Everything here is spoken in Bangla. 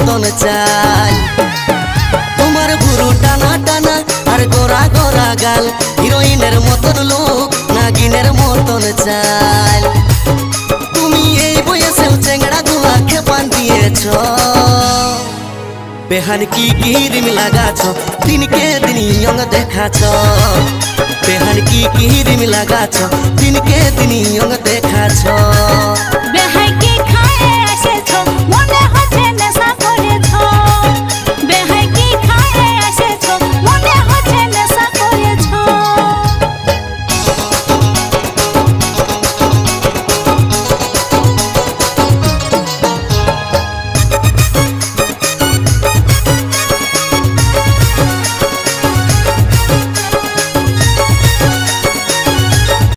মতন চাল তোমার ভুরু টানা টানা আর গোরা গোরা গাল হিরোইনের মতন লোক নাগিনের মতন চাল তুমি এই বয়সেও চেংড়া গুলা খেপান দিয়েছ বেহান কি কিরিম লাগাছ দিনকে দিন ইয়ং দেখাছ বেহান কি কিরিম লাগাছ দিনকে দিন ইয়ং দেখাছ